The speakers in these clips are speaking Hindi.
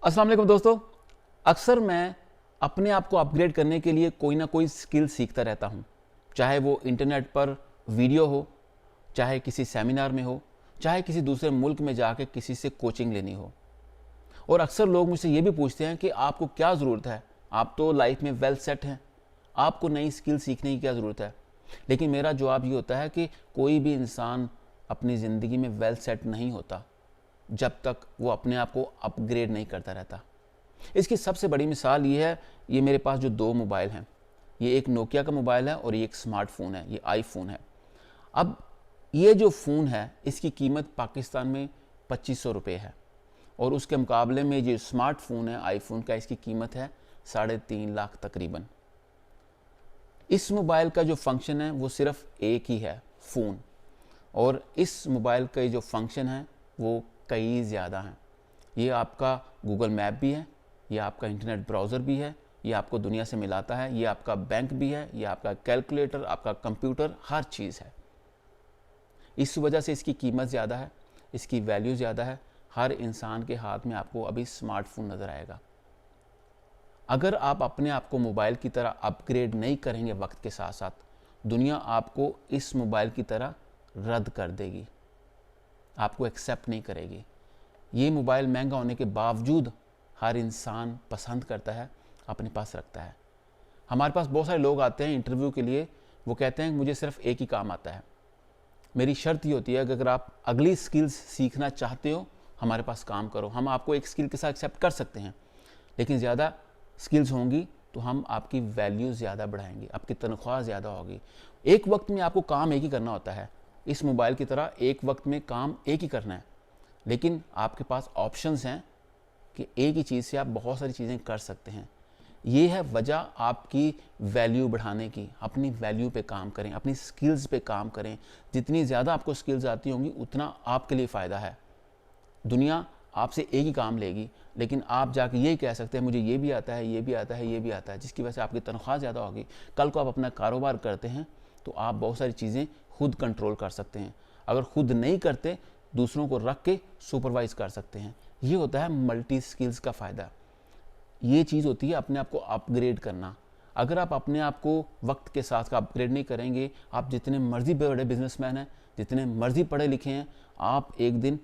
अस्सलाम वालेकुम दोस्तों। अक्सर मैं अपने आप को अपग्रेड करने के लिए कोई ना कोई स्किल सीखता रहता हूँ, चाहे वो इंटरनेट पर वीडियो हो, चाहे किसी सेमिनार में हो, चाहे किसी दूसरे मुल्क में जाके किसी से कोचिंग लेनी हो। और अक्सर लोग मुझसे ये भी पूछते हैं कि आपको क्या ज़रूरत है, आप तो लाइफ में वेल सेट हैं, आपको नई स्किल सीखने की क्या ज़रूरत है। लेकिन मेरा जवाब ये होता है कि कोई भी इंसान अपनी ज़िंदगी में वेल सेट नहीं होता जब तक वो अपने आप को अपग्रेड नहीं करता रहता। इसकी सबसे बड़ी मिसाल ये है, ये मेरे पास जो दो मोबाइल हैं, ये एक नोकिया का मोबाइल है और ये एक स्मार्टफोन है, ये आईफोन है। अब ये जो फ़ोन है इसकी कीमत पाकिस्तान में 2500 रुपये है और उसके मुकाबले में जो स्मार्टफोन है आईफोन का, इसकी कीमत है 3.5 लाख तकरीबन। इस मोबाइल का जो फंक्शन है वो सिर्फ एक ही है, फ़ोन, और इस मोबाइल का जो फंक्शन है वो कई ज़्यादा हैं। ये आपका गूगल मैप भी है, ये आपका इंटरनेट ब्राउज़र भी है, ये आपको दुनिया से मिलाता है, ये आपका बैंक भी है, ये आपका कैलकुलेटर, आपका कंप्यूटर, हर चीज़ है। इस वजह से इसकी कीमत ज़्यादा है, इसकी वैल्यू ज़्यादा है। हर इंसान के हाथ में आपको अभी स्मार्टफोन नज़र आएगा। अगर आप अपने आप को मोबाइल की तरह अपग्रेड नहीं करेंगे वक्त के साथ साथ, दुनिया आपको इस मोबाइल की तरह रद्द कर देगी, आपको एक्सेप्ट नहीं करेगी। ये मोबाइल महंगा होने के बावजूद हर इंसान पसंद करता है, अपने पास रखता है। हमारे पास बहुत सारे लोग आते हैं इंटरव्यू के लिए, वो कहते हैं मुझे सिर्फ एक ही काम आता है। मेरी शर्त ये होती है कि अगर आप अगली स्किल्स सीखना चाहते हो, हमारे पास काम करो। हम आपको एक स्किल के साथ एक्सेप्ट कर सकते हैं, लेकिन ज़्यादा स्किल्स होंगी तो हम आपकी वैल्यू ज़्यादा बढ़ाएंगे, आपकी तनख्वाह ज़्यादा होगी। एक वक्त में आपको काम एक ही करना होता है, इस मोबाइल की तरह एक वक्त में काम एक ही करना है, लेकिन आपके पास ऑप्शंस हैं कि एक ही चीज़ से आप बहुत सारी चीज़ें कर सकते हैं। ये है वजह आपकी वैल्यू बढ़ाने की। अपनी वैल्यू पे काम करें, अपनी स्किल्स पे काम करें। जितनी ज़्यादा आपको स्किल्स आती होंगी उतना आपके लिए फ़ायदा है। दुनिया आपसे एक ही काम लेगी, लेकिन आप जाके यही कह सकते हैं मुझे ये भी आता है, ये भी आता है, ये भी आता है, जिसकी वजह से आपकी तनख्वाह ज़्यादा होगी। कल को आप अपना कारोबार करते हैं तो आप बहुत सारी चीज़ें खुद कंट्रोल कर सकते हैं। अगर खुद नहीं करते, दूसरों को रख के सुपरवाइज कर सकते हैं। ये होता है मल्टी स्किल्स का फ़ायदा। ये चीज़ होती है अपने आप को अपग्रेड करना। अगर आप अपने आप को वक्त के साथ का अपग्रेड नहीं करेंगे, आप जितने मर्जी बड़े बिजनेसमैन हैं, जितने मर्जी पढ़े लिखे हैं, आप एक दिन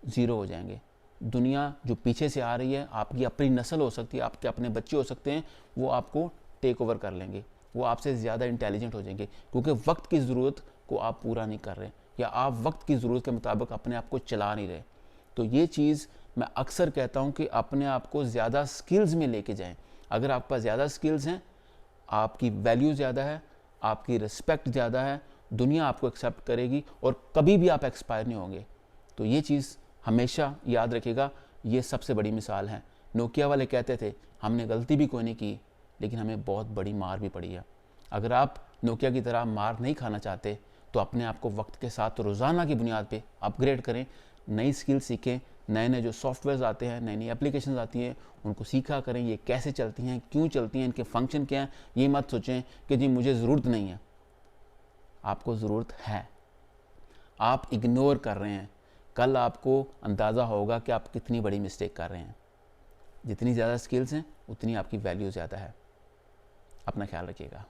ज़ीरो हो जाएंगे। दुनिया जो पीछे से आ रही है, आपकी अपनी नस्ल हो सकती है, आपके अपने बच्चे हो सकते हैं, वो आपको टेक ओवर कर लेंगे, वो आपसे ज़्यादा इंटेलिजेंट हो जाएंगे, क्योंकि वक्त की ज़रूरत को आप पूरा नहीं कर रहे या आप वक्त की ज़रूरत के मुताबिक अपने आप को चला नहीं रहे। तो ये चीज़ मैं अक्सर कहता हूँ कि अपने आप को ज़्यादा स्किल्स में लेके जाएं। अगर आपके पास ज़्यादा स्किल्स हैं, आपकी वैल्यू ज़्यादा है, आपकी रिस्पेक्ट ज़्यादा है, दुनिया आपको एक्सेप्ट करेगी और कभी भी आप एक्सपायर नहीं होंगे। तो ये चीज़ हमेशा याद रखिएगा। ये सबसे बड़ी मिसाल है। नोकिया वाले कहते थे हमने गलती भी कोई नहीं की, लेकिन हमें बहुत बड़ी मार भी पड़ी है। अगर आप नोकिया की तरह मार नहीं खाना चाहते तो अपने आप को वक्त के साथ रोज़ाना की बुनियाद पे अपग्रेड करें, नई स्किल सीखें, नए नए जो सॉफ्टवेयर्स आते हैं, नई नई एप्लीकेशंस आती हैं, उनको सीखा करें। ये कैसे चलती हैं, क्यों चलती हैं, इनके फंक्शन क्या हैं। ये मत सोचें कि जी मुझे ज़रूरत नहीं है। आपको ज़रूरत है, आप इग्नोर कर रहे हैं। कल आपको अंदाज़ा होगा कि आप कितनी बड़ी मिस्टेक कर रहे हैं। जितनी ज़्यादा स्किल्स हैं उतनी आपकी वैल्यू ज़्यादा है। अपना ख्याल रखिएगा।